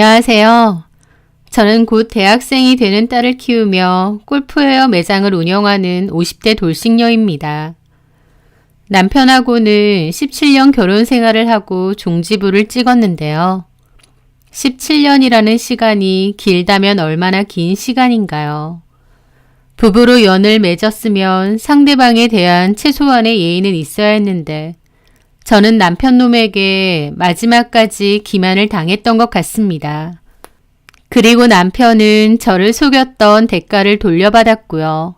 안녕하세요. 저는 곧 대학생이 되는 딸을 키우며 골프웨어 매장을 운영하는 50대 돌싱녀입니다. 남편하고는 17년 결혼 생활을 하고 종지부를 찍었는데요. 17년이라는 시간이 길다면 얼마나 긴 시간인가요? 부부로 연을 맺었으면 상대방에 대한 최소한의 예의는 있어야 했는데 저는 남편 놈에게 마지막까지 기만을 당했던 것 같습니다. 그리고 남편은 저를 속였던 대가를 돌려받았고요.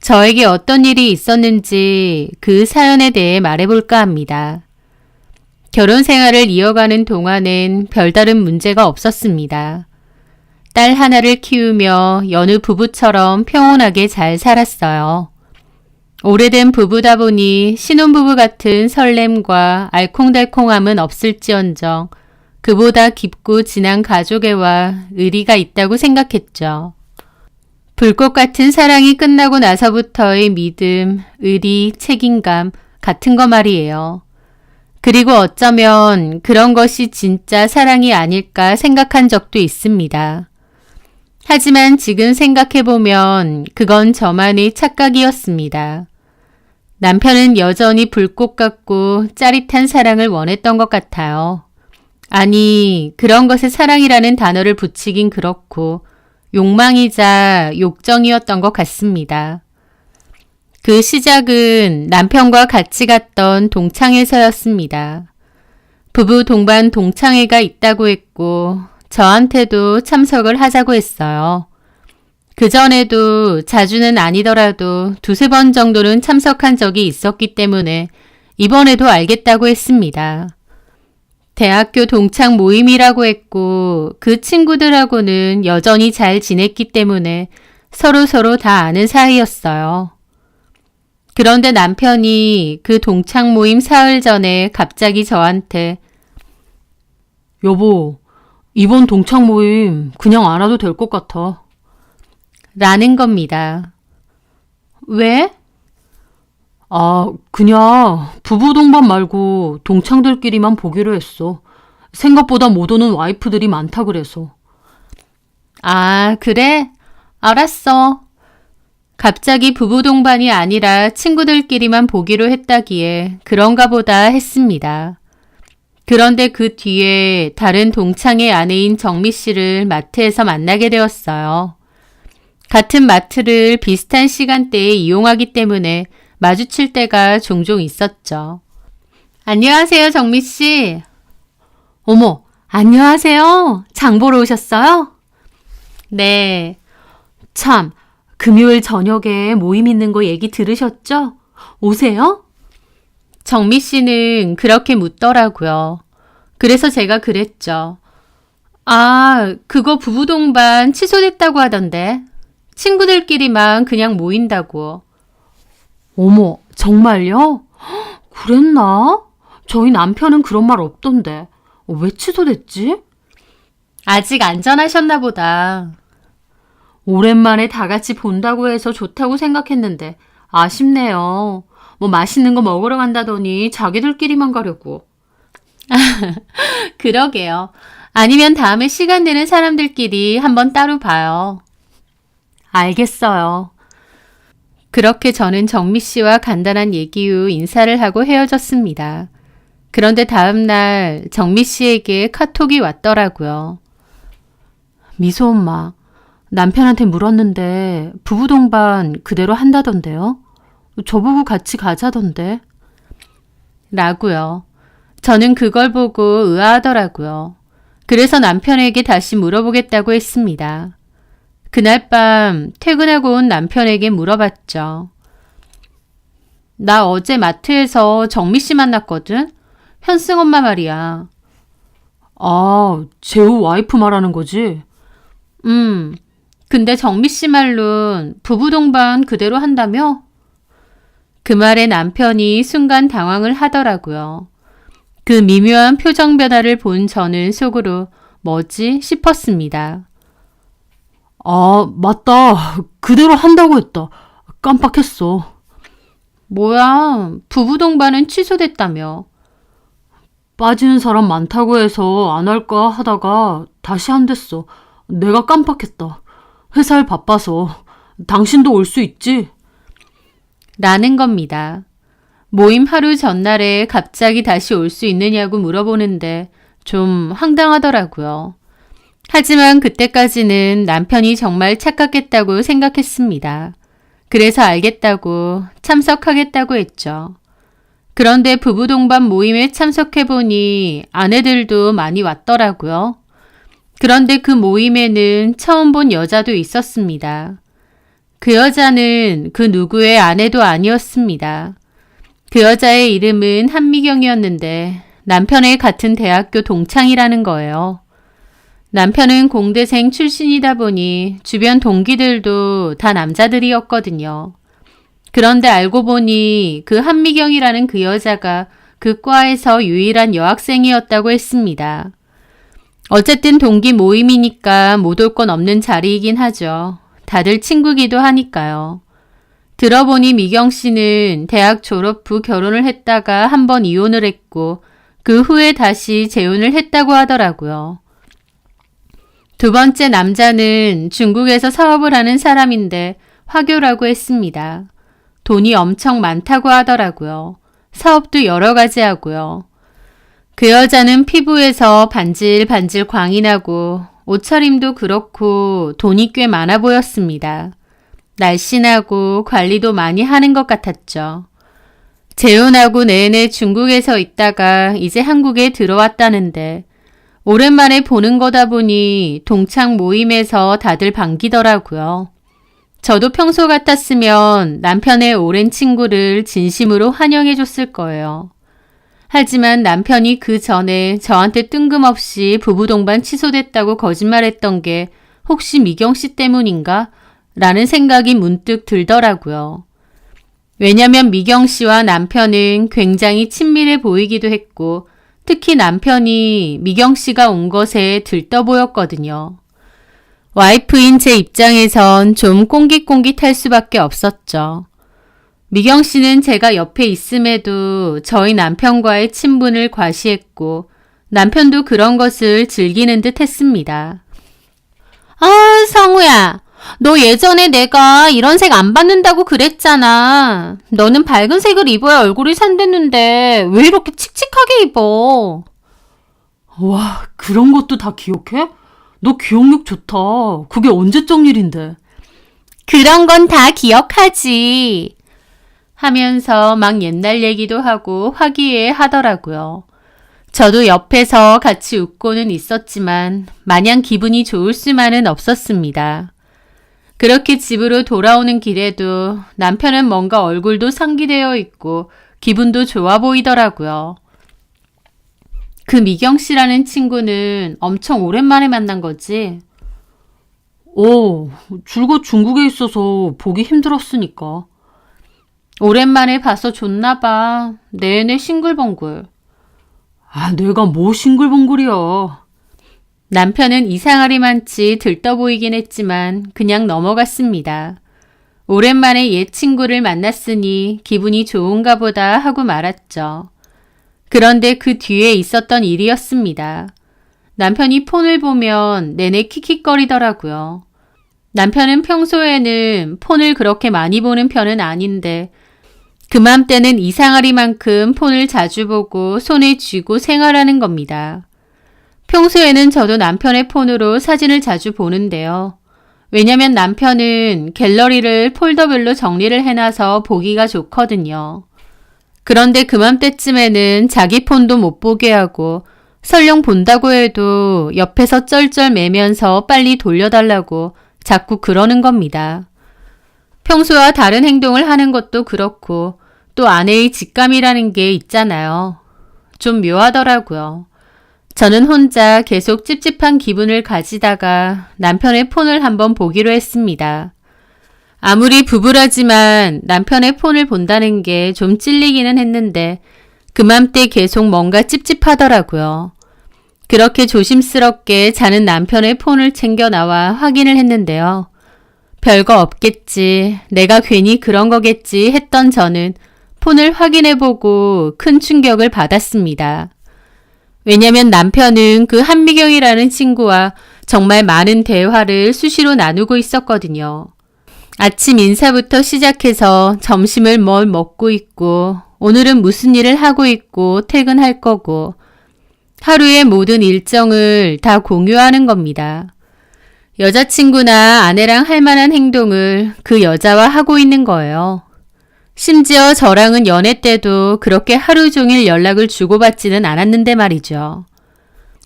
저에게 어떤 일이 있었는지 그 사연에 대해 말해볼까 합니다. 결혼 생활을 이어가는 동안엔 별다른 문제가 없었습니다. 딸 하나를 키우며 여느 부부처럼 평온하게 잘 살았어요. 오래된 부부다 보니 신혼부부 같은 설렘과 알콩달콩함은 없을지언정 그보다 깊고 진한 가족애와 의리가 있다고 생각했죠. 불꽃 같은 사랑이 끝나고 나서부터의 믿음, 의리, 책임감 같은 거 말이에요. 그리고 어쩌면 그런 것이 진짜 사랑이 아닐까 생각한 적도 있습니다. 하지만 지금 생각해보면 그건 저만의 착각이었습니다. 남편은 여전히 불꽃 같고 짜릿한 사랑을 원했던 것 같아요. 아니, 그런 것에 사랑이라는 단어를 붙이긴 그렇고 욕망이자 욕정이었던 것 같습니다. 그 시작은 남편과 같이 갔던 동창회에서였습니다. 부부 동반 동창회가 있다고 했고 저한테도 참석을 하자고 했어요. 그전에도 자주는 아니더라도 두세 번 정도는 참석한 적이 있었기 때문에 이번에도 알겠다고 했습니다. 대학교 동창 모임이라고 했고 그 친구들하고는 여전히 잘 지냈기 때문에 서로 다 아는 사이였어요. 그런데 남편이 그 동창 모임 사흘 전에 갑자기 저한테 여보, 이번 동창 모임 그냥 안 와도 될 것 같아. 라는 겁니다. 왜? 그냥 부부 동반 말고 동창들끼리만 보기로 했어. 생각보다 못 오는 와이프들이 많다 그래서. 아, 그래? 알았어. 갑자기 부부 동반이 아니라 친구들끼리만 보기로 했다기에 그런가 보다 했습니다. 그런데 그 뒤에 다른 동창의 아내인 정미 씨를 마트에서 만나게 되었어요. 같은 마트를 비슷한 시간대에 이용하기 때문에 마주칠 때가 종종 있었죠. 안녕하세요, 정미 씨. 어머, 안녕하세요. 장 보러 오셨어요? 네. 참, 금요일 저녁에 모임 있는 거 얘기 들으셨죠? 오세요? 정미 씨는 그렇게 묻더라고요. 그래서 제가 그랬죠. 아, 그거 부부 동반 취소됐다고 하던데. 친구들끼리만 그냥 모인다고. 어머, 정말요? 그랬나? 저희 남편은 그런 말 없던데. 왜 취소됐지? 아직 안 전하셨나 보다. 오랜만에 다 같이 본다고 해서 좋다고 생각했는데 아쉽네요. 뭐 맛있는 거 먹으러 간다더니 자기들끼리만 가려고. 그러게요. 아니면 다음에 시간 되는 사람들끼리 한번 따로 봐요. 알겠어요. 그렇게 저는 정미 씨와 간단한 얘기 후 인사를 하고 헤어졌습니다. 그런데 다음날 정미 씨에게 카톡이 왔더라고요. 미소 엄마, 남편한테 물었는데 부부 동반 그대로 한다던데요? 저보고 같이 가자던데. 라고요. 저는 그걸 보고 의아하더라고요. 그래서 남편에게 다시 물어보겠다고 했습니다. 그날 밤 퇴근하고 온 남편에게 물어봤죠. 나 어제 마트에서 정미 씨 만났거든? 현승 엄마 말이야. 아, 재우 와이프 말하는 거지? 근데 정미 씨 말론 부부 동반 그대로 한다며? 그 말에 남편이 순간 당황을 하더라고요. 그 미묘한 표정 변화를 본 저는 속으로 뭐지 싶었습니다. 아, 맞다. 그대로 한다고 했다. 깜빡했어. 뭐야, 부부 동반은 취소됐다며. 빠지는 사람 많다고 해서 안 할까 하다가 다시 한댔어. 내가 깜빡했다. 회사일 바빠서. 당신도 올 수 있지? 라는 겁니다. 모임 하루 전날에 갑자기 다시 올 수 있느냐고 물어보는데 좀 황당하더라고요. 하지만 그때까지는 남편이 정말 착각했다고 생각했습니다. 그래서 알겠다고 참석하겠다고 했죠. 그런데 부부 동반 모임에 참석해보니 아내들도 많이 왔더라고요. 그런데 그 모임에는 처음 본 여자도 있었습니다. 그 여자는 그 누구의 아내도 아니었습니다. 그 여자의 이름은 한미경이었는데 남편의 같은 대학교 동창이라는 거예요. 남편은 공대생 출신이다 보니 주변 동기들도 다 남자들이었거든요. 그런데 알고 보니 그 한미경이라는 그 여자가 그 과에서 유일한 여학생이었다고 했습니다. 어쨌든 동기 모임이니까 못 올 건 없는 자리이긴 하죠. 다들 친구기도 하니까요. 들어보니 미경 씨는 대학 졸업 후 결혼을 했다가 한 번 이혼을 했고 그 후에 다시 재혼을 했다고 하더라고요. 두 번째 남자는 중국에서 사업을 하는 사람인데 화교라고 했습니다. 돈이 엄청 많다고 하더라고요. 사업도 여러 가지 하고요. 그 여자는 피부에서 반질반질 광이 나고 옷차림도 그렇고 돈이 꽤 많아 보였습니다. 날씬하고 관리도 많이 하는 것 같았죠. 재혼하고 내내 중국에서 있다가 이제 한국에 들어왔다는데 오랜만에 보는 거다 보니 동창 모임에서 다들 반기더라고요. 저도 평소 같았으면 남편의 오랜 친구를 진심으로 환영해 줬을 거예요. 하지만 남편이 그 전에 저한테 뜬금없이 부부 동반 취소됐다고 거짓말했던 게 혹시 미경 씨 때문인가? 라는 생각이 문득 들더라고요. 왜냐면 미경 씨와 남편은 굉장히 친밀해 보이기도 했고 특히 남편이 미경 씨가 온 것에 들떠 보였거든요. 와이프인 제 입장에선 좀 꽁깃꽁깃할 수밖에 없었죠. 미경 씨는 제가 옆에 있음에도 저희 남편과의 친분을 과시했고 남편도 그런 것을 즐기는 듯 했습니다. 아, 성우야. 너 예전에 내가 이런 색 안 받는다고 그랬잖아. 너는 밝은 색을 입어야 얼굴이 산댔는데 왜 이렇게 칙칙하게 입어? 와, 그런 것도 다 기억해? 너 기억력 좋다. 그게 언제적 일인데. 그런 건 다 기억하지. 하면서 막 옛날 얘기도 하고 화기애 하더라고요. 저도 옆에서 같이 웃고는 있었지만 마냥 기분이 좋을 수만은 없었습니다. 그렇게 집으로 돌아오는 길에도 남편은 뭔가 얼굴도 상기되어 있고 기분도 좋아 보이더라고요. 그 미경 씨라는 친구는 엄청 오랜만에 만난 거지? 줄곧 중국에 있어서 보기 힘들었으니까. 오랜만에 봐서 좋나 봐. 내내 싱글벙글. 아, 내가 뭐 싱글벙글이야. 남편은 이상하리만치 들떠 보이긴 했지만 그냥 넘어갔습니다. 오랜만에 옛 친구를 만났으니 기분이 좋은가 보다 하고 말았죠. 그런데 그 뒤에 있었던 일이었습니다. 남편이 폰을 보면 내내 킥킥거리더라고요. 남편은 평소에는 폰을 그렇게 많이 보는 편은 아닌데 그맘때는 이상하리만큼 폰을 자주 보고 손에 쥐고 생활하는 겁니다. 평소에는 저도 남편의 폰으로 사진을 자주 보는데요. 왜냐면 남편은 갤러리를 폴더별로 정리를 해놔서 보기가 좋거든요. 그런데 그맘때쯤에는 자기 폰도 못 보게 하고 설령 본다고 해도 옆에서 쩔쩔 매면서 빨리 돌려달라고 자꾸 그러는 겁니다. 평소와 다른 행동을 하는 것도 그렇고 또 아내의 직감이라는 게 있잖아요. 좀 묘하더라고요. 저는 혼자 계속 찝찝한 기분을 가지다가 남편의 폰을 한번 보기로 했습니다. 아무리 부부라지만 남편의 폰을 본다는 게 좀 찔리기는 했는데 그맘때 계속 뭔가 찝찝하더라고요. 그렇게 조심스럽게 자는 남편의 폰을 챙겨 나와 확인을 했는데요. 별거 없겠지, 내가 괜히 그런 거겠지 했던 저는 폰을 확인해보고 큰 충격을 받았습니다. 왜냐면 남편은 그 한미경이라는 친구와 정말 많은 대화를 수시로 나누고 있었거든요. 아침 인사부터 시작해서 점심을 뭘 먹고 있고 오늘은 무슨 일을 하고 있고 퇴근할 거고 하루의 모든 일정을 다 공유하는 겁니다. 여자친구나 아내랑 할 만한 행동을 그 여자와 하고 있는 거예요. 심지어 저랑은 연애 때도 그렇게 하루 종일 연락을 주고받지는 않았는데 말이죠.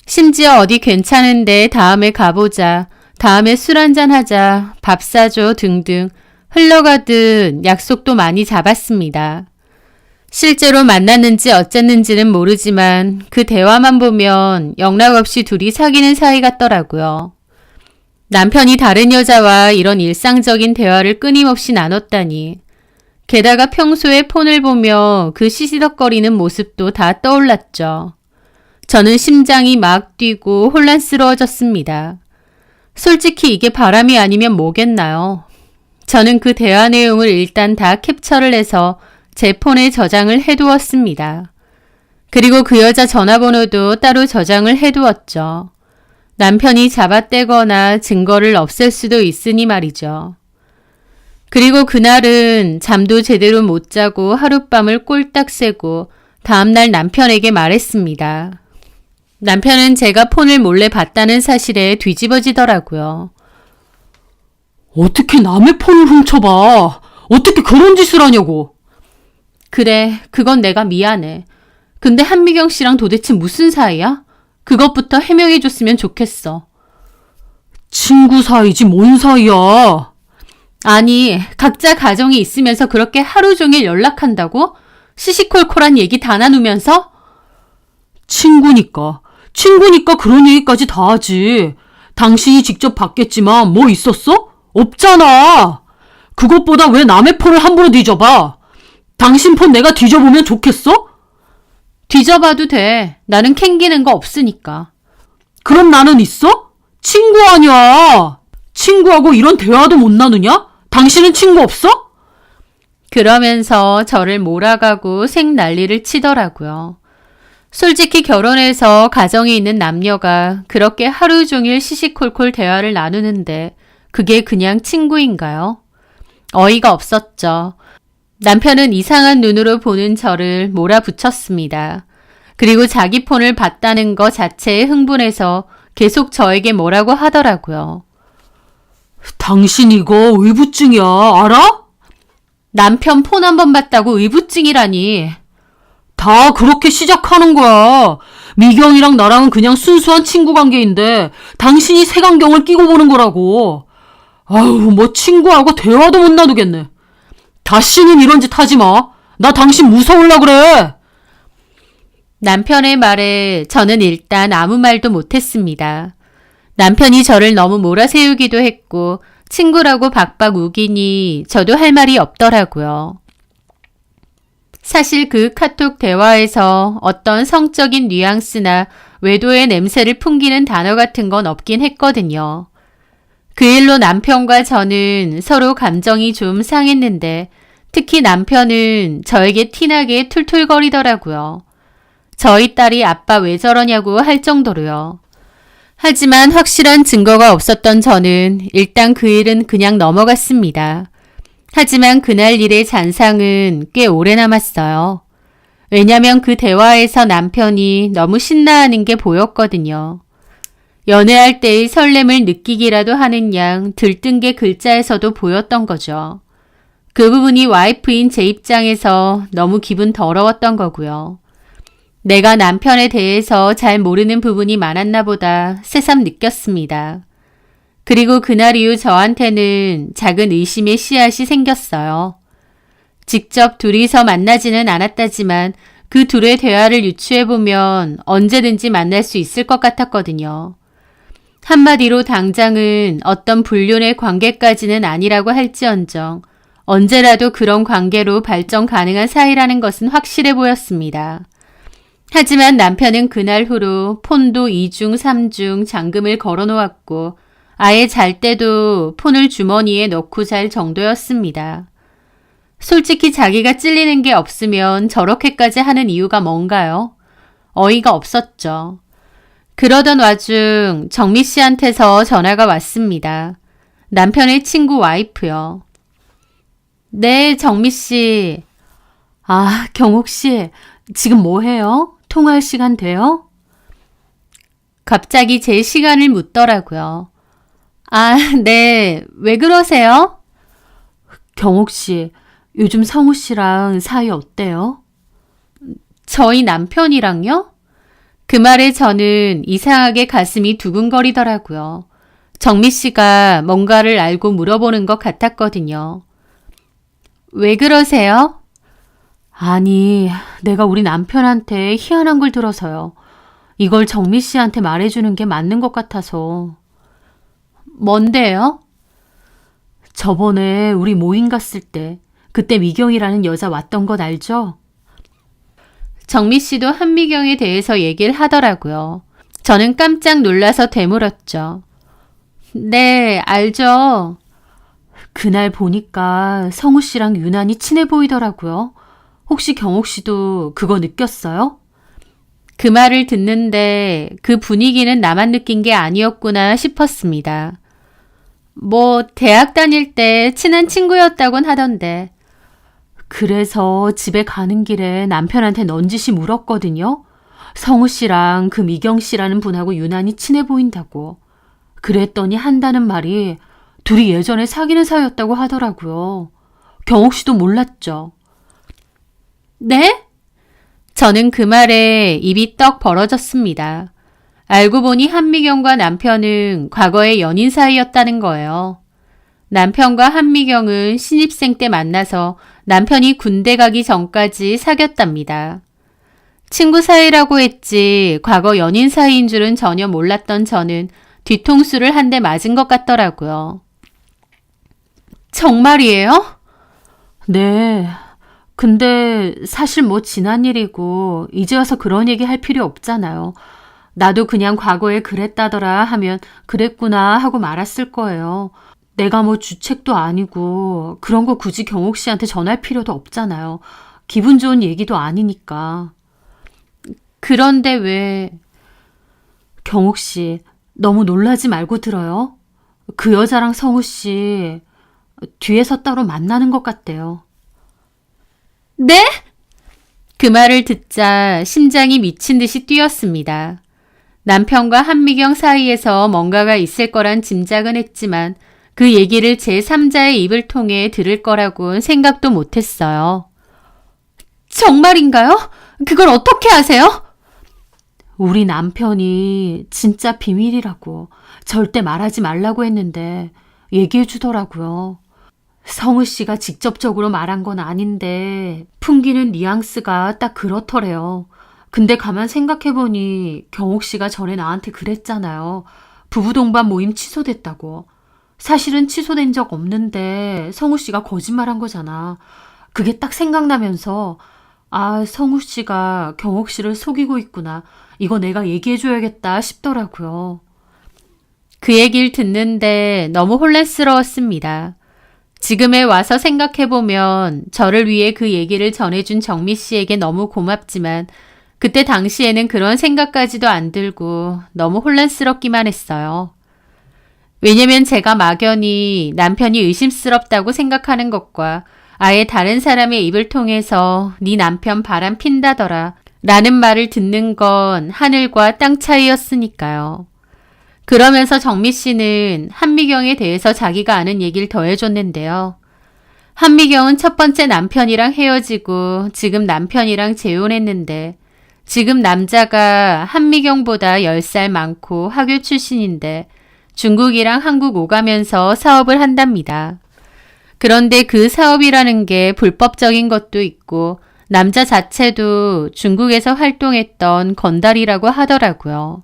심지어 어디 괜찮은데 다음에 가보자, 다음에 술 한잔 하자, 밥 사줘 등등 흘러가듯 약속도 많이 잡았습니다. 실제로 만났는지 어쨌는지는 모르지만 그 대화만 보면 영락없이 둘이 사귀는 사이 같더라고요. 남편이 다른 여자와 이런 일상적인 대화를 끊임없이 나눴다니. 게다가 평소에 폰을 보며 그 시시덕거리는 모습도 다 떠올랐죠. 저는 심장이 막 뛰고 혼란스러워졌습니다. 솔직히 이게 바람이 아니면 뭐겠나요? 저는 그 대화 내용을 일단 다 캡처를 해서 제 폰에 저장을 해두었습니다. 그리고 그 여자 전화번호도 따로 저장을 해두었죠. 남편이 잡아떼거나 증거를 없앨 수도 있으니 말이죠. 그리고 그날은 잠도 제대로 못 자고 하룻밤을 꼴딱 새고 다음날 남편에게 말했습니다. 남편은 제가 폰을 몰래 봤다는 사실에 뒤집어지더라고요. 어떻게 남의 폰을 훔쳐봐? 어떻게 그런 짓을 하냐고. 그래, 그건 내가 미안해. 근데 한미경 씨랑 도대체 무슨 사이야? 그것부터 해명해줬으면 좋겠어. 친구 사이지 뭔 사이야. 아니, 각자 가정이 있으면서 그렇게 하루 종일 연락한다고? 시시콜콜한 얘기 다 나누면서? 친구니까 그런 얘기까지 다 하지. 당신이 직접 봤겠지만 뭐 있었어? 없잖아. 그것보다 왜 남의 폰을 함부로 뒤져봐? 당신 폰 내가 뒤져보면 좋겠어? 뒤져봐도 돼. 나는 캥기는 거 없으니까. 그럼 나는 있어? 친구 아니야. 친구하고 이런 대화도 못 나누냐? 당신은 친구 없어? 그러면서 저를 몰아가고 생난리를 치더라고요. 솔직히 결혼해서 가정이 있는 남녀가 그렇게 하루 종일 시시콜콜 대화를 나누는데 그게 그냥 친구인가요? 어이가 없었죠. 남편은 이상한 눈으로 보는 저를 몰아붙였습니다. 그리고 자기 폰을 봤다는 거 자체에 흥분해서 계속 저에게 뭐라고 하더라고요. 당신 이거 의부증이야. 알아? 남편 폰 한 번 봤다고 의부증이라니. 다 그렇게 시작하는 거야. 미경이랑 나랑은 그냥 순수한 친구 관계인데 당신이 색안경을 끼고 보는 거라고. 아유, 뭐 친구하고 대화도 못 나누겠네. 다시는 이런 짓 하지 마. 나 당신 무서울라 그래. 남편의 말에 저는 일단 아무 말도 못했습니다. 남편이 저를 너무 몰아세우기도 했고 친구라고 박박 우기니 저도 할 말이 없더라고요. 사실 그 카톡 대화에서 어떤 성적인 뉘앙스나 외도의 냄새를 풍기는 단어 같은 건 없긴 했거든요. 그 일로 남편과 저는 서로 감정이 좀 상했는데 특히 남편은 저에게 티나게 툴툴거리더라고요. 저희 딸이 아빠 왜 저러냐고 할 정도로요. 하지만 확실한 증거가 없었던 저는 일단 그 일은 그냥 넘어갔습니다. 하지만 그날 일의 잔상은 꽤 오래 남았어요. 왜냐면 그 대화에서 남편이 너무 신나하는 게 보였거든요. 연애할 때의 설렘을 느끼기라도 하는 양 들뜬 게 글자에서도 보였던 거죠. 그 부분이 와이프인 제 입장에서 너무 기분 더러웠던 거고요. 내가 남편에 대해서 잘 모르는 부분이 많았나 보다 새삼 느꼈습니다. 그리고 그날 이후 저한테는 작은 의심의 씨앗이 생겼어요. 직접 둘이서 만나지는 않았다지만 그 둘의 대화를 유추해보면 언제든지 만날 수 있을 것 같았거든요. 한마디로 당장은 어떤 불륜의 관계까지는 아니라고 할지언정 언제라도 그런 관계로 발전 가능한 사이라는 것은 확실해 보였습니다. 하지만 남편은 그날 후로 폰도 2중 3중 잠금을 걸어놓았고 아예 잘 때도 폰을 주머니에 넣고 잘 정도였습니다. 솔직히 자기가 찔리는 게 없으면 저렇게까지 하는 이유가 뭔가요? 어이가 없었죠. 그러던 와중 정미 씨한테서 전화가 왔습니다. 남편의 친구 와이프요. 네, 정미 씨. 아, 경옥 씨, 지금 뭐 해요? 통화할 시간 돼요? 갑자기 제 시간을 묻더라고요. 아, 네. 왜 그러세요? 경옥 씨, 요즘 성우 씨랑 사이 어때요? 저희 남편이랑요? 그 말에 저는 이상하게 가슴이 두근거리더라고요. 정미 씨가 뭔가를 알고 물어보는 것 같았거든요. 왜 그러세요? 아니, 내가 우리 남편한테 희한한 걸 들어서요. 이걸 정미 씨한테 말해주는 게 맞는 것 같아서. 뭔데요? 저번에 우리 모임 갔을 때 그때 미경이라는 여자 왔던 것 알죠? 정미 씨도 한미경에 대해서 얘기를 하더라고요. 저는 깜짝 놀라서 되물었죠. 네, 알죠. 그날 보니까 성우 씨랑 유난히 친해 보이더라고요. 혹시 경옥 씨도 그거 느꼈어요? 그 말을 듣는데 그 분위기는 나만 느낀 게 아니었구나 싶었습니다. 뭐 대학 다닐 때 친한 친구였다곤 하던데. 그래서 집에 가는 길에 남편한테 넌지시 물었거든요. 성우 씨랑 그 미경 씨라는 분하고 유난히 친해 보인다고. 그랬더니 한다는 말이 둘이 예전에 사귀는 사이였다고 하더라고요. 경옥 씨도 몰랐죠. 네? 저는 그 말에 입이 떡 벌어졌습니다. 알고 보니 한미경과 남편은 과거에 연인 사이였다는 거예요. 남편과 한미경은 신입생 때 만나서 남편이 군대 가기 전까지 사귀었답니다. 친구 사이라고 했지 과거 연인 사이인 줄은 전혀 몰랐던 저는 뒤통수를 한 대 맞은 것 같더라고요. 정말이에요? 네. 근데 사실 뭐 지난 일이고 이제 와서 그런 얘기 할 필요 없잖아요. 나도 그냥 과거에 그랬다더라 하면 그랬구나 하고 말았을 거예요. 내가 뭐 주책도 아니고 그런 거 굳이 경옥 씨한테 전할 필요도 없잖아요. 기분 좋은 얘기도 아니니까. 그런데 왜... 경옥 씨, 너무 놀라지 말고 들어요. 그 여자랑 성우 씨 뒤에서 따로 만나는 것 같대요. 네? 그 말을 듣자 심장이 미친 듯이 뛰었습니다. 남편과 한미경 사이에서 뭔가가 있을 거란 짐작은 했지만 그 얘기를 제3자의 입을 통해 들을 거라고는 생각도 못했어요. 정말인가요? 그걸 어떻게 아세요? 우리 남편이 진짜 비밀이라고 절대 말하지 말라고 했는데 얘기해 주더라고요. 성우 씨가 직접적으로 말한 건 아닌데 풍기는 뉘앙스가 딱 그렇더래요. 근데 가만 생각해보니 경옥 씨가 전에 나한테 그랬잖아요. 부부 동반 모임 취소됐다고. 사실은 취소된 적 없는데 성우 씨가 거짓말한 거잖아. 그게 딱 생각나면서 아, 성우 씨가 경옥 씨를 속이고 있구나. 이거 내가 얘기해줘야겠다 싶더라고요. 그 얘기를 듣는데 너무 혼란스러웠습니다. 지금에 와서 생각해보면 저를 위해 그 얘기를 전해준 정미 씨에게 너무 고맙지만 그때 당시에는 그런 생각까지도 안 들고 너무 혼란스럽기만 했어요. 왜냐면 제가 막연히 남편이 의심스럽다고 생각하는 것과 아예 다른 사람의 입을 통해서 네 남편 바람 핀다더라 라는 말을 듣는 건 하늘과 땅 차이였으니까요. 그러면서 정미 씨는 한미경에 대해서 자기가 아는 얘기를 더해줬는데요. 한미경은 첫 번째 남편이랑 헤어지고 지금 남편이랑 재혼했는데 지금 남자가 한미경보다 10살 많고 학교 출신인데 중국이랑 한국 오가면서 사업을 한답니다. 그런데 그 사업이라는 게 불법적인 것도 있고 남자 자체도 중국에서 활동했던 건달이라고 하더라고요.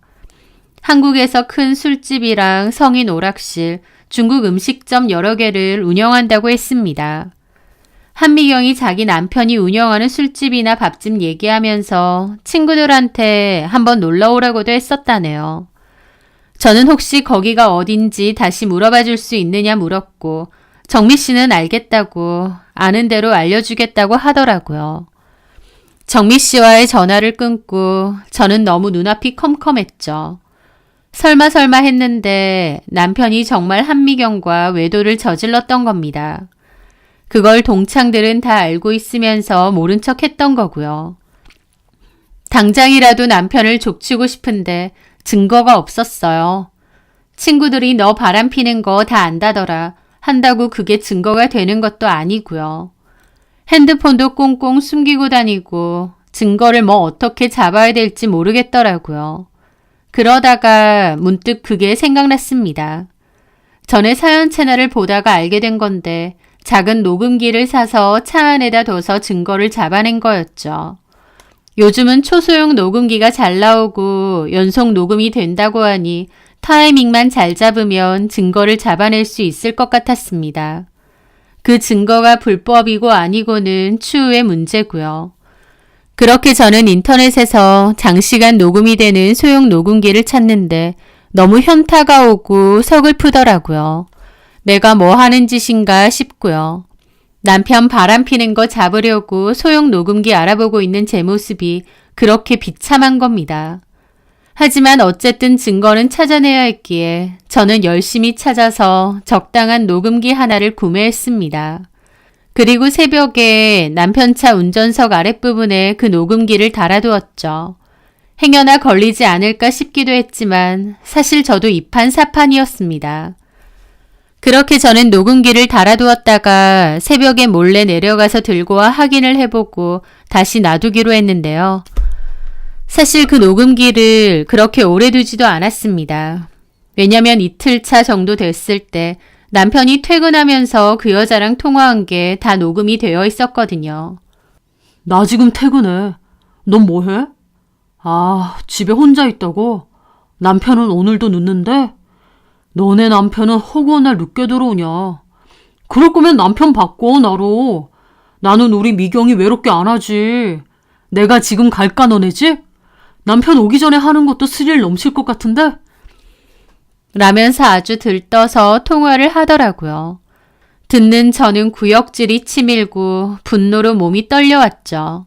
한국에서 큰 술집이랑 성인 오락실, 중국 음식점 여러 개를 운영한다고 했습니다. 한미경이 자기 남편이 운영하는 술집이나 밥집 얘기하면서 친구들한테 한번 놀러 오라고도 했었다네요. 저는 혹시 거기가 어딘지 다시 물어봐 줄 수 있느냐 물었고 정미 씨는 알겠다고 아는 대로 알려주겠다고 하더라고요. 정미 씨와의 전화를 끊고 저는 너무 눈앞이 컴컴했죠. 설마 했는데 남편이 정말 한미경과 외도를 저질렀던 겁니다. 그걸 동창들은 다 알고 있으면서 모른 척 했던 거고요. 당장이라도 남편을 족치고 싶은데 증거가 없었어요. 친구들이 너 바람 피는 거 다 안다더라 한다고 그게 증거가 되는 것도 아니고요. 핸드폰도 꽁꽁 숨기고 다니고 증거를 뭐 어떻게 잡아야 될지 모르겠더라고요. 그러다가 문득 그게 생각났습니다. 전에 사연 채널을 보다가 알게 된 건데 작은 녹음기를 사서 차 안에다 둬서 증거를 잡아낸 거였죠. 요즘은 초소형 녹음기가 잘 나오고 연속 녹음이 된다고 하니 타이밍만 잘 잡으면 증거를 잡아낼 수 있을 것 같았습니다. 그 증거가 불법이고 아니고는 추후의 문제고요. 그렇게 저는 인터넷에서 장시간 녹음이 되는 소형 녹음기를 찾는데 너무 현타가 오고 서글프더라고요. 내가 뭐 하는 짓인가 싶고요. 남편 바람 피는 거 잡으려고 소형 녹음기 알아보고 있는 제 모습이 그렇게 비참한 겁니다. 하지만 어쨌든 증거는 찾아내야 했기에 저는 열심히 찾아서 적당한 녹음기 하나를 구매했습니다. 그리고 새벽에 남편 차 운전석 아랫부분에 그 녹음기를 달아두었죠. 행여나 걸리지 않을까 싶기도 했지만 사실 저도 이판사판이었습니다. 그렇게 저는 녹음기를 달아두었다가 새벽에 몰래 내려가서 들고 와 확인을 해보고 다시 놔두기로 했는데요. 사실 그 녹음기를 그렇게 오래 두지도 않았습니다. 왜냐면 이틀 차 정도 됐을 때 남편이 퇴근하면서 그 여자랑 통화한 게 다 녹음이 되어 있었거든요. 나 지금 퇴근해. 넌 뭐해? 아, 집에 혼자 있다고? 남편은 오늘도 늦는데? 너네 남편은 허구한 날 늦게 들어오냐? 그럴 거면 남편 바꿔, 나로. 나는 우리 미경이 외롭게 안 하지. 내가 지금 갈까, 너네 집? 남편 오기 전에 하는 것도 스릴 넘칠 것 같은데? 라면서 아주 들떠서 통화를 하더라고요. 듣는 저는 구역질이 치밀고 분노로 몸이 떨려왔죠.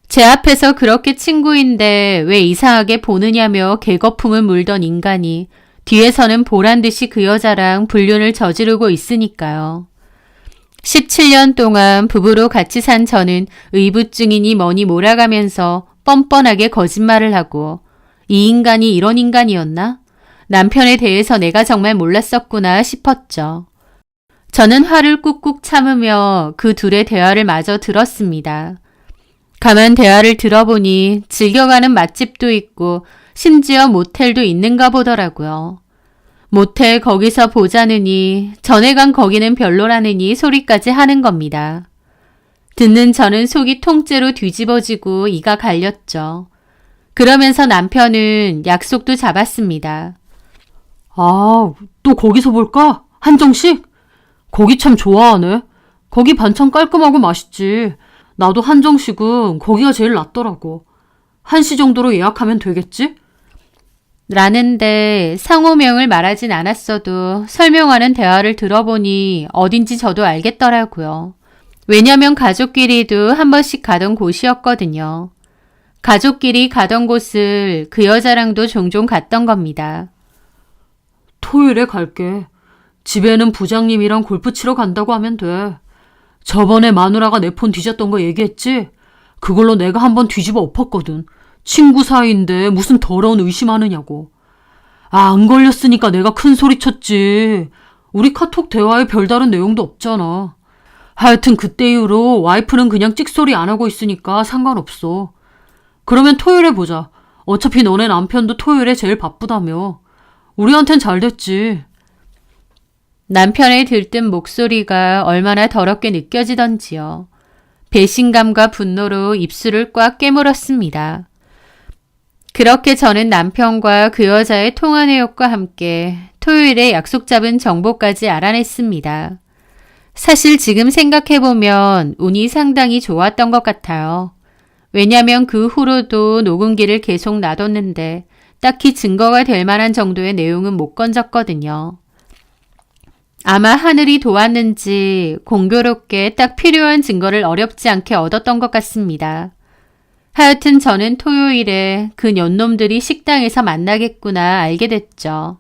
제 앞에서 그렇게 친구인데 왜 이상하게 보느냐며 개거품을 물던 인간이 뒤에서는 보란듯이 그 여자랑 불륜을 저지르고 있으니까요. 17년 동안 부부로 같이 산 저는 의부증이니 뭐니 몰아가면서 뻔뻔하게 거짓말을 하고 이 인간이 이런 인간이었나? 남편에 대해서 내가 정말 몰랐었구나 싶었죠. 저는 화를 꾹꾹 참으며 그 둘의 대화를 마저 들었습니다. 가만 대화를 들어보니 즐겨가는 맛집도 있고 심지어 모텔도 있는가 보더라고요. 모텔 거기서 보자느니 전에 간 거기는 별로라느니 소리까지 하는 겁니다. 듣는 저는 속이 통째로 뒤집어지고 이가 갈렸죠. 그러면서 남편은 약속도 잡았습니다. 아, 또 거기서 볼까? 한정식? 거기 참 좋아하네. 거기 반찬 깔끔하고 맛있지. 나도 한정식은 거기가 제일 낫더라고. 1시 정도로 예약하면 되겠지? 라는데 상호명을 말하진 않았어도 설명하는 대화를 들어보니 어딘지 저도 알겠더라고요. 왜냐면 가족끼리도 한 번씩 가던 곳이었거든요. 가족끼리 가던 곳을 그 여자랑도 종종 갔던 겁니다. 토요일에 갈게. 집에는 부장님이랑 골프 치러 간다고 하면 돼. 저번에 마누라가 내 폰 뒤졌던 거 얘기했지? 그걸로 내가 한번 뒤집어 엎었거든. 친구 사이인데 무슨 더러운 의심하느냐고. 아, 안 걸렸으니까 내가 큰 소리 쳤지. 우리 카톡 대화에 별다른 내용도 없잖아. 하여튼 그때 이후로 와이프는 그냥 찍소리 안 하고 있으니까 상관없어. 그러면 토요일에 보자. 어차피 너네 남편도 토요일에 제일 바쁘다며. 우리한텐 잘 됐지. 남편의 들뜬 목소리가 얼마나 더럽게 느껴지던지요. 배신감과 분노로 입술을 꽉 깨물었습니다. 그렇게 저는 남편과 그 여자의 통화 내역과 함께 토요일에 약속 잡은 정보까지 알아냈습니다. 사실 지금 생각해보면 운이 상당히 좋았던 것 같아요. 왜냐면 그 후로도 녹음기를 계속 놔뒀는데 딱히 증거가 될 만한 정도의 내용은 못 건졌거든요. 아마 하늘이 도왔는지 공교롭게 딱 필요한 증거를 어렵지 않게 얻었던 것 같습니다. 하여튼 저는 토요일에 그 년놈들이 식당에서 만나겠구나 알게 됐죠.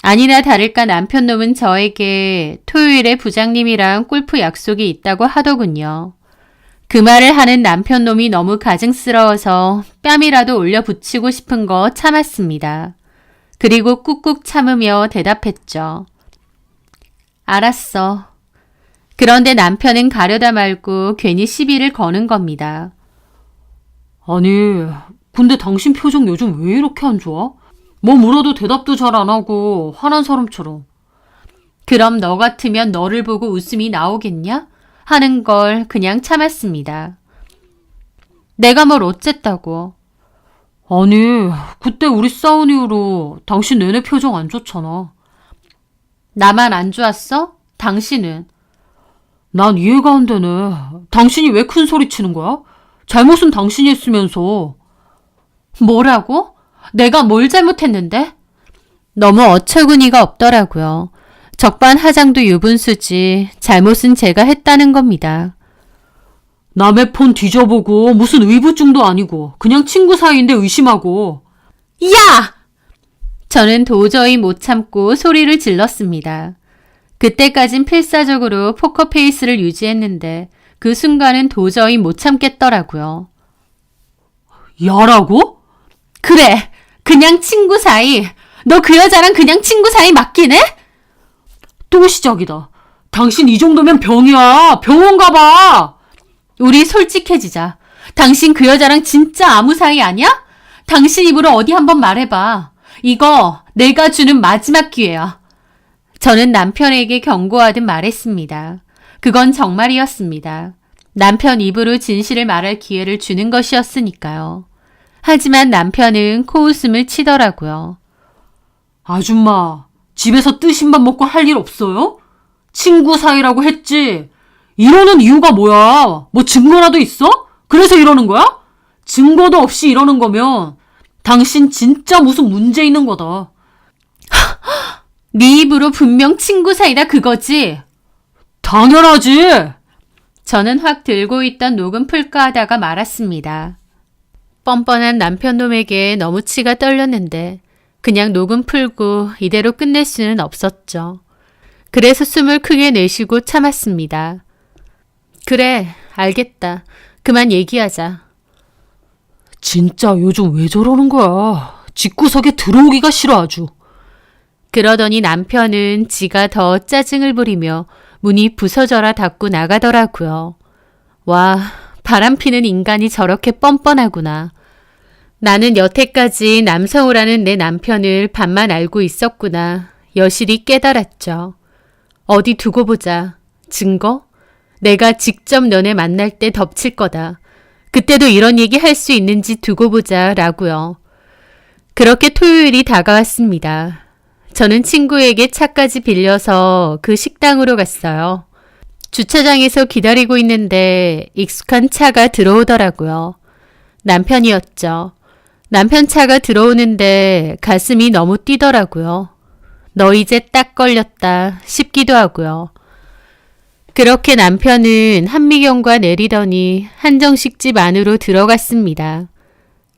아니나 다를까 남편놈은 저에게 토요일에 부장님이랑 골프 약속이 있다고 하더군요. 그 말을 하는 남편놈이 너무 가증스러워서 뺨이라도 올려 붙이고 싶은 거 참았습니다. 그리고 꾹꾹 참으며 대답했죠. 알았어. 그런데 남편은 가려다 말고 괜히 시비를 거는 겁니다. 아니, 근데 당신 표정 요즘 왜 이렇게 안 좋아? 뭐 물어도 대답도 잘 안 하고 화난 사람처럼. 그럼 너 같으면 너를 보고 웃음이 나오겠냐? 하는 걸 그냥 참았습니다. 내가 뭘 어쨌다고. 아니, 그때 우리 싸운 이후로 당신 내내 표정 안 좋잖아. 나만 안 좋았어? 당신은? 난 이해가 안 되네. 당신이 왜 큰 소리 치는 거야? 잘못은 당신이 했으면서. 뭐라고? 내가 뭘 잘못했는데? 너무 어처구니가 없더라고요. 적반하장도 유분수지 잘못은 제가 했다는 겁니다. 남의 폰 뒤져보고 무슨 의부증도 아니고 그냥 친구 사이인데 의심하고. 야! 저는 도저히 못 참고 소리를 질렀습니다. 그때까진 필사적으로 포커페이스를 유지했는데 그 순간은 도저히 못 참겠더라고요. 야라고? 그래, 그냥 친구 사이. 너 그 여자랑 그냥 친구 사이 맞긴 해? 또 시작이다. 당신 이 정도면 병이야. 병원 가봐. 우리 솔직해지자. 당신 그 여자랑 진짜 아무 사이 아니야? 당신 입으로 어디 한번 말해봐. 이거 내가 주는 마지막 기회야. 저는 남편에게 경고하듯 말했습니다. 그건 정말이었습니다. 남편 입으로 진실을 말할 기회를 주는 것이었으니까요. 하지만 남편은 코웃음을 치더라고요. 아줌마, 집에서 뜨신 밥 먹고 할 일 없어요? 친구 사이라고 했지. 이러는 이유가 뭐야? 뭐 증거라도 있어? 그래서 이러는 거야? 증거도 없이 이러는 거면 당신 진짜 무슨 문제 있는 거다. 네 입으로 분명 친구 사이다 그거지? 당연하지. 저는 확 들고 있던 녹음 풀까 하다가 말았습니다. 뻔뻔한 남편놈에게 너무 치가 떨렸는데 그냥 녹음 풀고 이대로 끝낼 수는 없었죠. 그래서 숨을 크게 내쉬고 참았습니다. 그래, 알겠다. 그만 얘기하자. 진짜 요즘 왜 저러는 거야? 집구석에 들어오기가 싫어 아주. 그러더니 남편은 지가 더 짜증을 부리며 문이 부서져라 닫고 나가더라고요. 와, 바람피는 인간이 저렇게 뻔뻔하구나. 나는 여태까지 남성우라는 내 남편을 반만 알고 있었구나. 여실히 깨달았죠. 어디 두고 보자. 증거? 내가 직접 너네 만날 때 덮칠 거다. 그때도 이런 얘기 할 수 있는지 두고 보자 라고요. 그렇게 토요일이 다가왔습니다. 저는 친구에게 차까지 빌려서 그 식당으로 갔어요. 주차장에서 기다리고 있는데 익숙한 차가 들어오더라고요. 남편이었죠. 남편 차가 들어오는데 가슴이 너무 뛰더라고요. 너 이제 딱 걸렸다 싶기도 하고요. 그렇게 남편은 한미경과 내리더니 한정식집 안으로 들어갔습니다.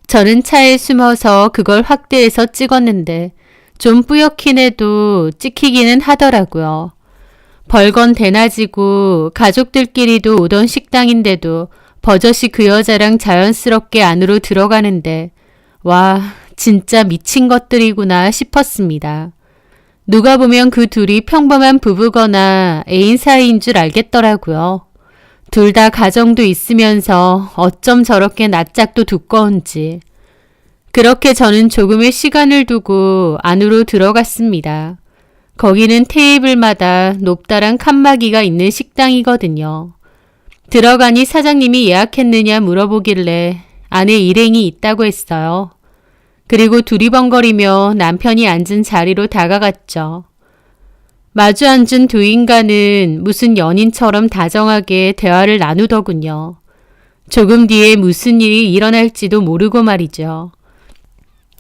저는 차에 숨어서 그걸 확대해서 찍었는데 좀 뿌옇긴 해도 찍히기는 하더라고요. 벌건 대낮이고 가족들끼리도 오던 식당인데도 버젓이 그 여자랑 자연스럽게 안으로 들어가는데 와, 진짜 미친 것들이구나 싶었습니다. 누가 보면 그 둘이 평범한 부부거나 애인 사이인 줄 알겠더라고요. 둘 다 가정도 있으면서 어쩜 저렇게 낯짝도 두꺼운지. 그렇게 저는 조금의 시간을 두고 안으로 들어갔습니다. 거기는 테이블마다 높다란 칸막이가 있는 식당이거든요. 들어가니 사장님이 예약했느냐 물어보길래 안에 일행이 있다고 했어요. 그리고 두리번거리며 남편이 앉은 자리로 다가갔죠. 마주 앉은 두 인간은 무슨 연인처럼 다정하게 대화를 나누더군요. 조금 뒤에 무슨 일이 일어날지도 모르고 말이죠.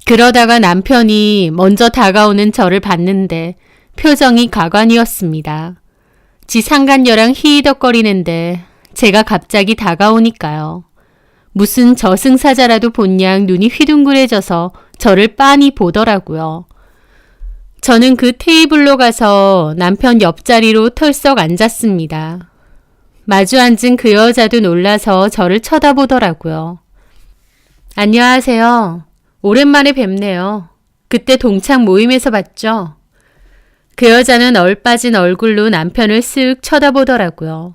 그러다가 남편이 먼저 다가오는 저를 봤는데 표정이 가관이었습니다. 지 상간녀랑 히히덕거리는데 제가 갑자기 다가오니까요. 무슨 저승사자라도 본 양 눈이 휘둥그레져서 저를 빤히 보더라고요. 저는 그 테이블로 가서 남편 옆자리로 털썩 앉았습니다. 마주 앉은 그 여자도 놀라서 저를 쳐다보더라고요. 안녕하세요. 오랜만에 뵙네요. 그때 동창 모임에서 봤죠? 그 여자는 얼빠진 얼굴로 남편을 쓱 쳐다보더라고요.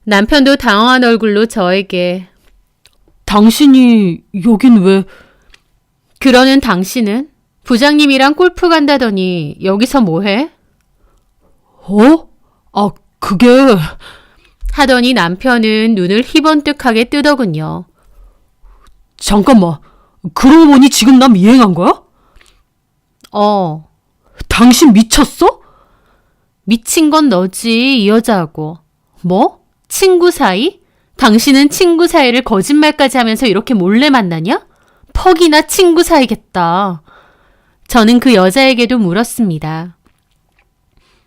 남편도 당황한 얼굴로 저에게 당신이 여긴 왜? 그러는 당신은? 부장님이랑 골프 간다더니 여기서 뭐해? 그게... 하더니 남편은 눈을 희번뜩하게 뜨더군요. 잠깐만, 그러고 보니 지금 나 미행한 거야? 당신 미쳤어? 미친 건 너지, 이 여자하고. 뭐? 친구 사이? 당신은 친구 사이를 거짓말까지 하면서 이렇게 몰래 만나냐? 퍽이나 친구 사이겠다. 저는 그 여자에게도 물었습니다.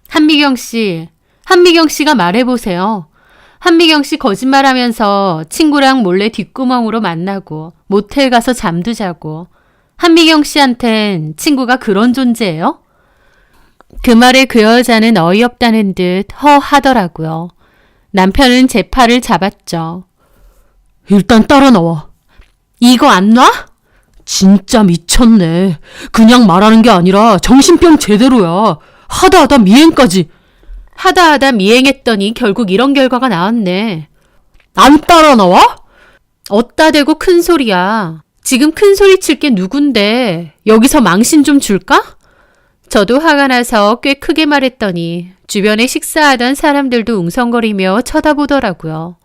한미경 씨가 말해보세요. 한미경 씨 거짓말하면서 친구랑 몰래 뒷구멍으로 만나고 모텔 가서 잠도 자고 한미경 씨한텐 친구가 그런 존재예요? 그 말에 그 여자는 어이없다는 듯 허하더라고요. 남편은 제 팔을 잡았죠. 일단 따라 나와. 이거 안 놔? 진짜 미쳤네. 그냥 말하는 게 아니라 정신병 제대로야. 하다 미행까지. 하다 미행했더니 결국 이런 결과가 나왔네. 안 따라 나와? 어따 대고 큰 소리야. 지금 큰 소리 칠 게 누군데 여기서 망신 좀 줄까? 저도 화가 나서 꽤 크게 말했더니 주변에 식사하던 사람들도 웅성거리며 쳐다보더라고요.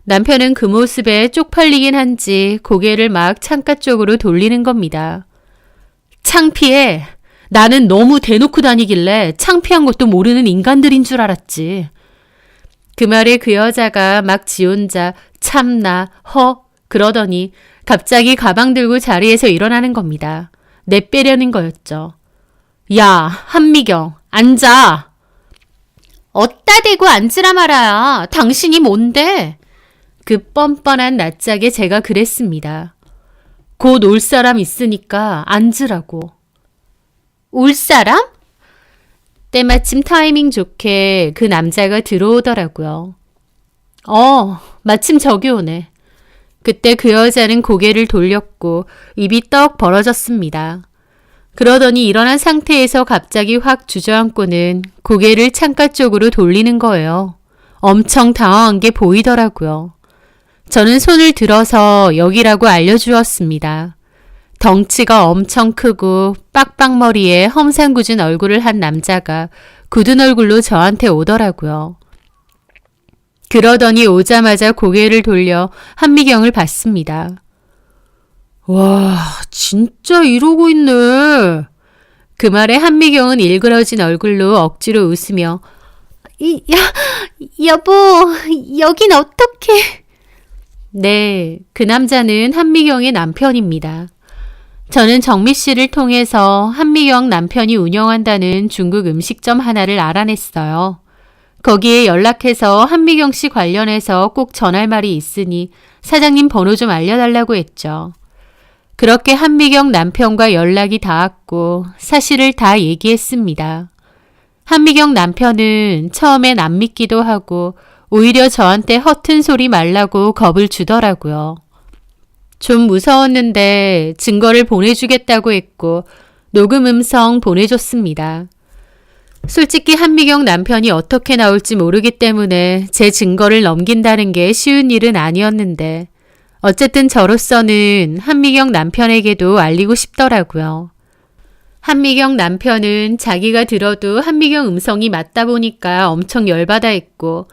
남편은 그 모습에 쪽팔리긴 한지 고개를 막 창가 쪽으로 돌리는 겁니다. 창피해. 나는 너무 대놓고 다니길래 창피한 것도 모르는 인간들인 줄 알았지. 그 말에 그 여자가 막 지 혼자 참나 그러더니 갑자기 가방 들고 자리에서 일어나는 겁니다. 내빼려는 거였죠. 야, 한미경, 앉아. 어따 대고 앉으라 말아야. 당신이 뭔데? 그 뻔뻔한 낯짝에 제가 그랬습니다. 곧 올 사람 있으니까 앉으라고. 올 사람? 때마침 타이밍 좋게 그 남자가 들어오더라고요. 마침 저기 오네. 그때 그 여자는 고개를 돌렸고 입이 떡 벌어졌습니다. 그러더니 일어난 상태에서 갑자기 확 주저앉고는 고개를 창가 쪽으로 돌리는 거예요. 엄청 당황한 게 보이더라고요. 저는 손을 들어서 여기라고 알려주었습니다. 덩치가 엄청 크고 빡빡머리에 험상궂은 얼굴을 한 남자가 굳은 얼굴로 저한테 오더라고요. 그러더니 오자마자 고개를 돌려 한미경을 봤습니다. 와, 진짜 이러고 있네. 그 말에 한미경은 일그러진 얼굴로 억지로 웃으며 여보, 여긴 어떡해? 네, 그 남자는 한미경의 남편입니다. 저는 정미 씨를 통해서 한미경 남편이 운영한다는 중국 음식점 하나를 알아냈어요. 거기에 연락해서 한미경 씨 관련해서 꼭 전할 말이 있으니 사장님 번호 좀 알려달라고 했죠. 그렇게 한미경 남편과 연락이 닿았고 사실을 다 얘기했습니다. 한미경 남편은 처음엔 안 믿기도 하고 오히려 저한테 허튼 소리 말라고 겁을 주더라고요. 좀 무서웠는데 증거를 보내주겠다고 했고 녹음 음성 보내줬습니다. 솔직히 한미경 남편이 어떻게 나올지 모르기 때문에 제 증거를 넘긴다는 게 쉬운 일은 아니었는데 어쨌든 저로서는 한미경 남편에게도 알리고 싶더라고요. 한미경 남편은 자기가 들어도 한미경 음성이 맞다 보니까 엄청 열받아 했고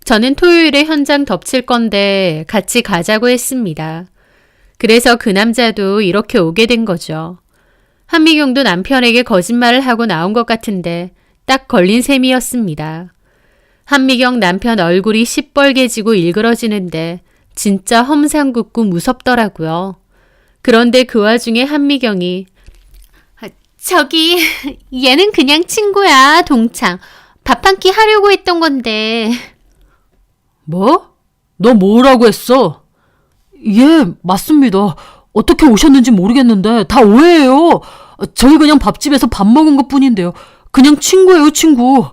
저는 토요일에 현장 덮칠 건데 같이 가자고 했습니다. 그래서 그 남자도 이렇게 오게 된 거죠. 한미경도 남편에게 거짓말을 하고 나온 것 같은데 딱 걸린 셈이었습니다. 한미경 남편 얼굴이 시뻘개지고 일그러지는데 진짜 험상궂고 무섭더라고요. 그런데 그 와중에 한미경이 저기 얘는 그냥 친구야, 동창. 밥 한 끼 하려고 했던 건데. 뭐? 너 뭐라고 했어? 예, 맞습니다. 어떻게 오셨는지 모르겠는데 다 오해예요. 저희 그냥 밥집에서 밥 먹은 것뿐인데요. 그냥 친구예요, 친구.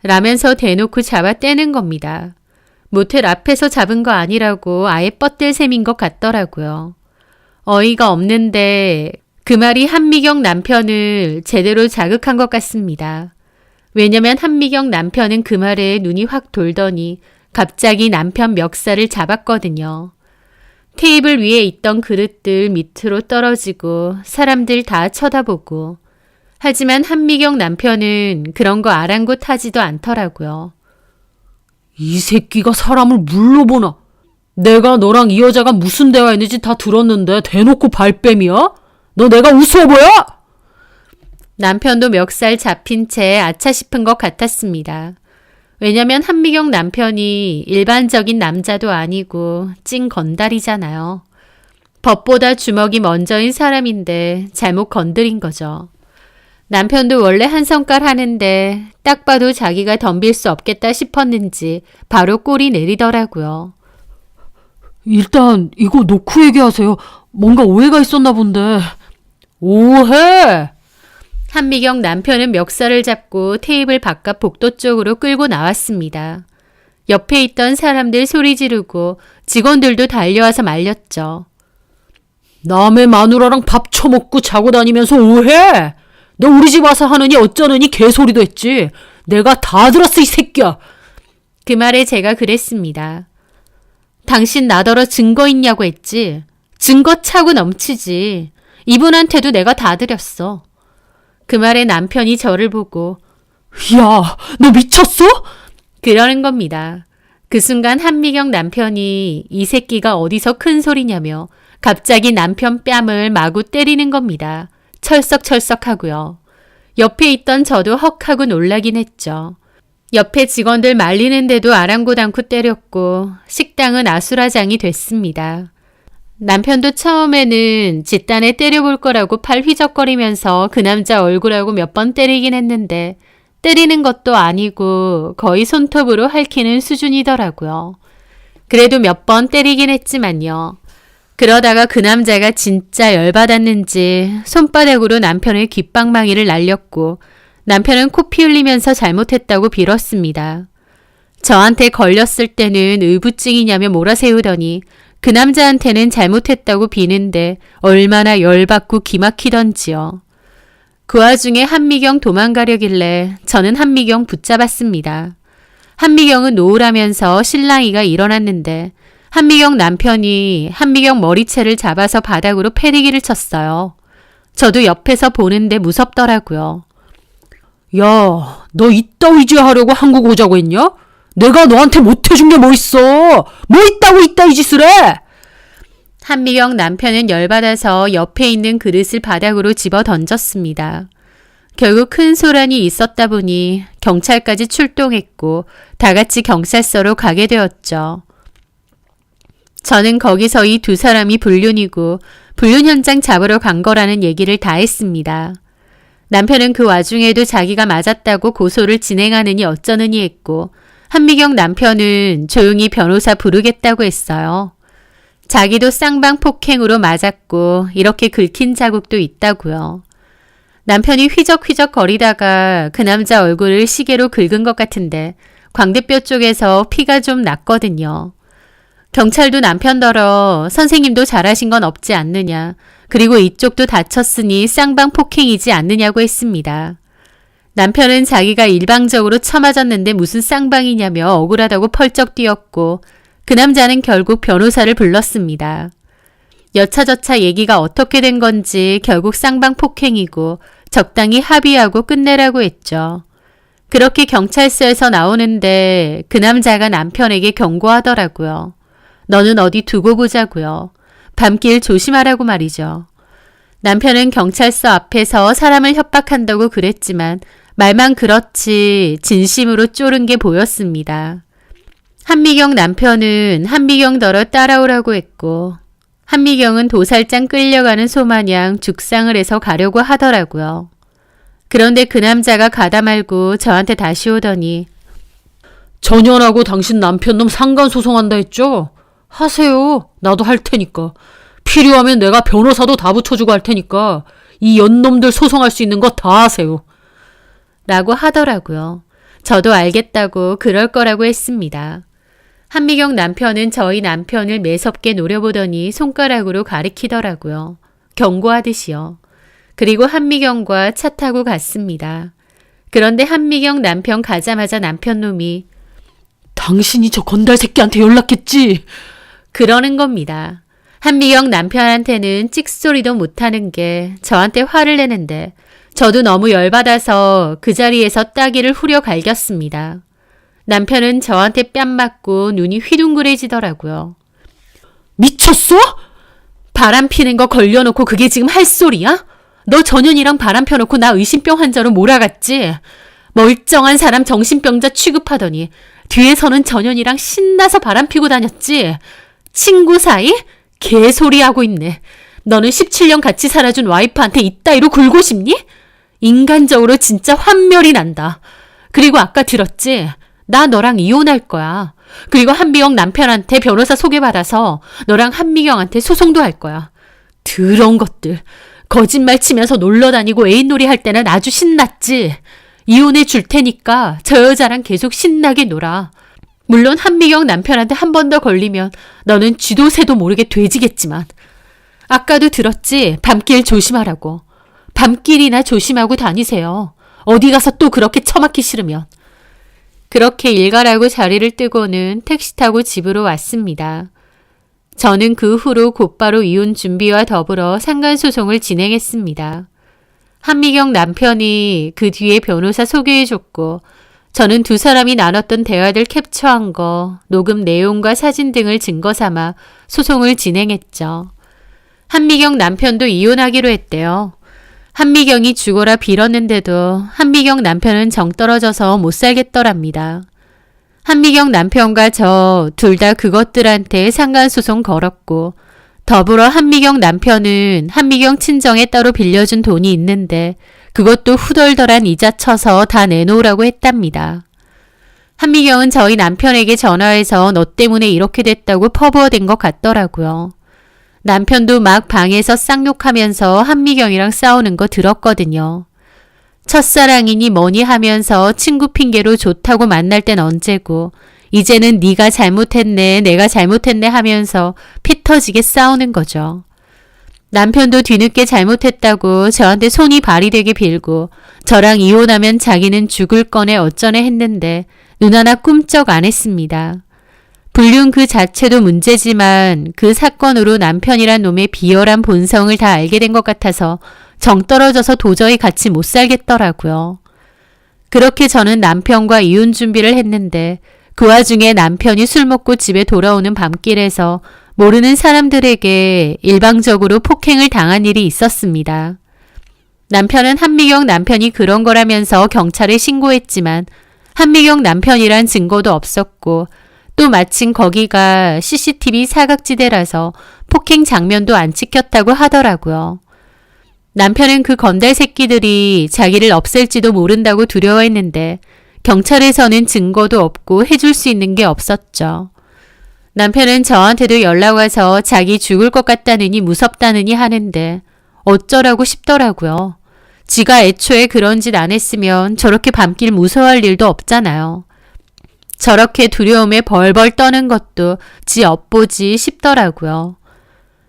라면서 대놓고 잡아 떼는 겁니다. 모텔 앞에서 잡은 거 아니라고 아예 뻗댈 셈인 것 같더라고요. 어이가 없는데 그 말이 한미경 남편을 제대로 자극한 것 같습니다. 왜냐면 한미경 남편은 그 말에 눈이 확 돌더니 갑자기 남편 멱살을 잡았거든요. 테이블 위에 있던 그릇들 밑으로 떨어지고 사람들 다 쳐다보고 하지만 한미경 남편은 그런 거 아랑곳하지도 않더라고요. 이 새끼가 사람을 물로 보나? 내가 너랑 이 여자가 무슨 대화했는지 다 들었는데 대놓고 발뺌이야? 너 내가 우스워 보여? 남편도 멱살 잡힌 채 아차 싶은 것 같았습니다. 왜냐면 한미경 남편이 일반적인 남자도 아니고 찐 건달이잖아요. 법보다 주먹이 먼저인 사람인데 잘못 건드린 거죠. 남편도 원래 한 성깔 하는데 딱 봐도 자기가 덤빌 수 없겠다 싶었는지 바로 꼬리 내리더라고요. 일단 이거 놓고 얘기하세요. 뭔가 오해가 있었나 본데. 오해? 한미경 남편은 멱살을 잡고 테이블 바깥 복도 쪽으로 끌고 나왔습니다. 옆에 있던 사람들 소리 지르고 직원들도 달려와서 말렸죠. 남의 마누라랑 밥 처먹고 자고 다니면서 오해? 너 우리 집 와서 하느니 어쩌느니 개소리도 했지. 내가 다 들었어, 이 새끼야. 그 말에 제가 그랬습니다. 당신 나더러 증거 있냐고 했지. 증거 차고 넘치지. 이분한테도 내가 다 드렸어. 그 말에 남편이 저를 보고 야, 너 미쳤어? 그러는 겁니다. 그 순간 한미경 남편이 이 새끼가 어디서 큰 소리냐며 갑자기 남편 뺨을 마구 때리는 겁니다. 철썩철썩하고요. 옆에 있던 저도 헉하고 놀라긴 했죠. 옆에 직원들 말리는데도 아랑곳 않고 때렸고 식당은 아수라장이 됐습니다. 남편도 처음에는 짓단에 때려볼 거라고 팔 휘적거리면서 그 남자 얼굴하고 몇 번 때리긴 했는데 때리는 것도 아니고 거의 손톱으로 핥히는 수준이더라고요. 그래도 몇 번 때리긴 했지만요. 그러다가 그 남자가 진짜 열받았는지 손바닥으로 남편의 귓방망이를 날렸고 남편은 코피 흘리면서 잘못했다고 빌었습니다. 저한테 걸렸을 때는 의부증이냐며 몰아세우더니 그 남자한테는 잘못했다고 비는데 얼마나 열받고 기막히던지요. 그 와중에 한미경 도망가려길래 저는 한미경 붙잡았습니다. 한미경은 노으라면서 실랑이가 일어났는데 한미경 남편이 한미경 머리채를 잡아서 바닥으로 패대기를 쳤어요. 저도 옆에서 보는데 무섭더라고요. 야, 너 이따위 짓 하려고 한국 오자고 했냐? 내가 너한테 못해준 게 뭐 있어? 뭐 있다고 이따위 짓을 해? 한미경 남편은 열받아서 옆에 있는 그릇을 바닥으로 집어 던졌습니다. 결국 큰 소란이 있었다 보니 경찰까지 출동했고 다 같이 경찰서로 가게 되었죠. 저는 거기서 이 두 사람이 불륜이고 불륜 현장 잡으러 간 거라는 얘기를 다 했습니다. 남편은 그 와중에도 자기가 맞았다고 고소를 진행하느니 어쩌느니 했고 한미경 남편은 조용히 변호사 부르겠다고 했어요. 자기도 쌍방 폭행으로 맞았고 이렇게 긁힌 자국도 있다고요. 남편이 휘적휘적 거리다가 그 남자 얼굴을 시계로 긁은 것 같은데 광대뼈 쪽에서 피가 좀 났거든요. 경찰도 남편더러 선생님도 잘하신 건 없지 않느냐. 그리고 이쪽도 다쳤으니 쌍방 폭행이지 않느냐고 했습니다. 남편은 자기가 일방적으로 쳐맞았는데 무슨 쌍방이냐며 억울하다고 펄쩍 뛰었고 그 남자는 결국 변호사를 불렀습니다. 여차저차 얘기가 어떻게 된 건지 결국 쌍방 폭행이고 적당히 합의하고 끝내라고 했죠. 그렇게 경찰서에서 나오는데 그 남자가 남편에게 경고하더라고요. 너는 어디 두고 보자고요. 밤길 조심하라고 말이죠. 남편은 경찰서 앞에서 사람을 협박한다고 그랬지만 말만 그렇지 진심으로 쫄은 게 보였습니다. 한미경 남편은 한미경더러 따라오라고 했고 한미경은 도살장 끌려가는 소마냥 죽상을 해서 가려고 하더라고요. 그런데 그 남자가 가다 말고 저한테 다시 오더니 전현하고 당신 남편 놈 상간 소송한다 했죠? 하세요. 나도 할 테니까. 필요하면 내가 변호사도 다 붙여주고 할 테니까 이 연놈들 소송할 수 있는 거 다 하세요. 라고 하더라고요. 저도 알겠다고 그럴 거라고 했습니다. 한미경 남편은 저희 남편을 매섭게 노려보더니 손가락으로 가리키더라고요. 경고하듯이요. 그리고 한미경과 차 타고 갔습니다. 그런데 한미경 남편 가자마자 남편 놈이 당신이 저 건달 새끼한테 연락했지? 그러는 겁니다. 한미경 남편한테는 찍소리도 못하는 게 저한테 화를 내는데 저도 너무 열받아서 그 자리에서 따귀를 후려 갈겼습니다. 남편은 저한테 뺨 맞고 눈이 휘둥그레지더라고요. 미쳤어? 바람 피는 거 걸려놓고 그게 지금 할 소리야? 너 전현이랑 바람 펴놓고 나 의심병 환자로 몰아갔지? 멀쩡한 사람 정신병자 취급하더니 뒤에서는 전현이랑 신나서 바람 피고 다녔지? 친구 사이? 개소리하고 있네. 너는 17년 같이 살아준 와이프한테 이따위로 굴고 싶니? 인간적으로 진짜 환멸이 난다. 그리고 아까 들었지? 나 너랑 이혼할 거야. 그리고 한미경 남편한테 변호사 소개받아서 너랑 한미경한테 소송도 할 거야. 더러운 것들. 거짓말 치면서 놀러 다니고 애인놀이 할 때는 아주 신났지. 이혼해 줄 테니까 저 여자랑 계속 신나게 놀아. 물론 한미경 남편한테 한 번 더 걸리면 너는 쥐도 새도 모르게 돼지겠지만. 아까도 들었지? 밤길 조심하라고. 밤길이나 조심하고 다니세요. 어디 가서 또 그렇게 처맞기 싫으면. 그렇게 일가라고 자리를 뜨고는 택시 타고 집으로 왔습니다. 저는 그 후로 곧바로 이혼 준비와 더불어 상간소송을 진행했습니다. 한미경 남편이 그 뒤에 변호사 소개해줬고 저는 두 사람이 나눴던 대화들 캡처한 거, 녹음 내용과 사진 등을 증거 삼아 소송을 진행했죠. 한미경 남편도 이혼하기로 했대요. 한미경이 죽어라 빌었는데도 한미경 남편은 정 떨어져서 못 살겠더랍니다. 한미경 남편과 저 둘 다 그것들한테 상간소송 걸었고 더불어 한미경 남편은 한미경 친정에 따로 빌려준 돈이 있는데 그것도 후덜덜한 이자 쳐서 다 내놓으라고 했답니다. 한미경은 저희 남편에게 전화해서 너 때문에 이렇게 됐다고 퍼부어댄 것 같더라고요. 남편도 막 방에서 쌍욕하면서 한미경이랑 싸우는 거 들었거든요. 첫사랑이니 뭐니 하면서 친구 핑계로 좋다고 만날 땐 언제고 이제는 네가 잘못했네 내가 잘못했네 하면서 피 터지게 싸우는 거죠. 남편도 뒤늦게 잘못했다고 저한테 손이 발이 되게 빌고 저랑 이혼하면 자기는 죽을 거네 어쩌네 했는데 눈 하나 꿈쩍 안 했습니다. 불륜 그 자체도 문제지만 그 사건으로 남편이란 놈의 비열한 본성을 다 알게 된 것 같아서 정 떨어져서 도저히 같이 못 살겠더라고요. 그렇게 저는 남편과 이혼 준비를 했는데 그 와중에 남편이 술 먹고 집에 돌아오는 밤길에서 모르는 사람들에게 일방적으로 폭행을 당한 일이 있었습니다. 남편은 한미경 남편이 그런 거라면서 경찰에 신고했지만 한미경 남편이란 증거도 없었고 또 마침 거기가 CCTV 사각지대라서 폭행 장면도 안 찍혔다고 하더라고요. 남편은 그 건달 새끼들이 자기를 없앨지도 모른다고 두려워했는데 경찰에서는 증거도 없고 해줄 수 있는 게 없었죠. 남편은 저한테도 연락 와서 자기 죽을 것 같다느니 무섭다느니 하는데 어쩌라고 싶더라고요. 지가 애초에 그런 짓 안 했으면 저렇게 밤길 무서워할 일도 없잖아요. 저렇게 두려움에 벌벌 떠는 것도 지 업보지 싶더라고요.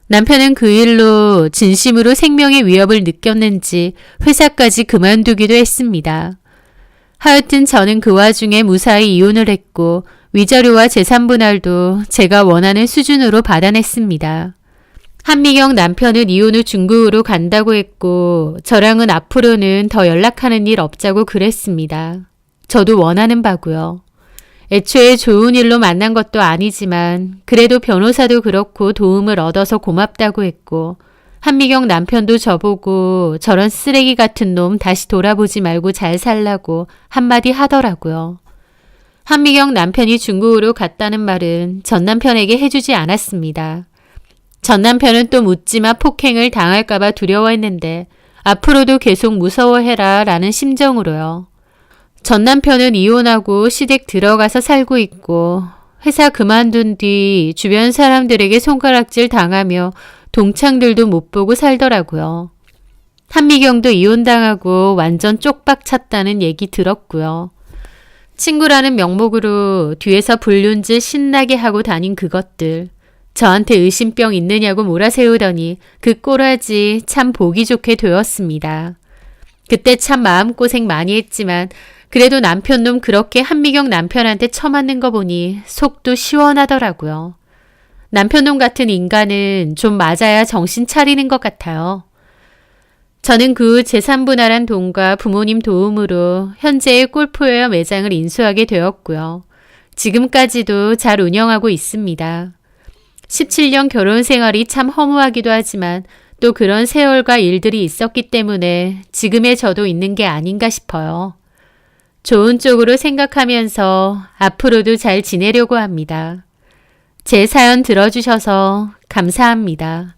남편은 그 일로 진심으로 생명의 위협을 느꼈는지 회사까지 그만두기도 했습니다. 하여튼 저는 그 와중에 무사히 이혼을 했고 위자료와 재산분할도 제가 원하는 수준으로 받아냈습니다. 한미경 남편은 이혼 후 중국으로 간다고 했고 저랑은 앞으로는 더 연락하는 일 없자고 그랬습니다. 저도 원하는 바고요. 애초에 좋은 일로 만난 것도 아니지만 그래도 변호사도 그렇고 도움을 얻어서 고맙다고 했고 한미경 남편도 저보고 저런 쓰레기 같은 놈 다시 돌아보지 말고 잘 살라고 한마디 하더라고요. 한미경 남편이 중국으로 갔다는 말은 전 남편에게 해주지 않았습니다. 전 남편은 또 묻지마 폭행을 당할까봐 두려워했는데 앞으로도 계속 무서워해라 라는 심정으로요. 전 남편은 이혼하고 시댁 들어가서 살고 있고 회사 그만둔 뒤 주변 사람들에게 손가락질 당하며 동창들도 못 보고 살더라고요. 한미경도 이혼당하고 완전 쪽박 찼다는 얘기 들었고요. 친구라는 명목으로 뒤에서 불륜질 신나게 하고 다닌 그것들. 저한테 의심병 있느냐고 몰아세우더니 그 꼬라지 참 보기 좋게 되었습니다. 그때 참 마음고생 많이 했지만 그래도 남편놈 그렇게 한미경 남편한테 처맞는 거 보니 속도 시원하더라고요. 남편놈 같은 인간은 좀 맞아야 정신 차리는 것 같아요. 저는 그 후 재산분할한 돈과 부모님 도움으로 현재의 골프웨어 매장을 인수하게 되었고요. 지금까지도 잘 운영하고 있습니다. 17년 결혼 생활이 참 허무하기도 하지만 또 그런 세월과 일들이 있었기 때문에 지금의 저도 있는 게 아닌가 싶어요. 좋은 쪽으로 생각하면서 앞으로도 잘 지내려고 합니다. 제 사연 들어주셔서 감사합니다.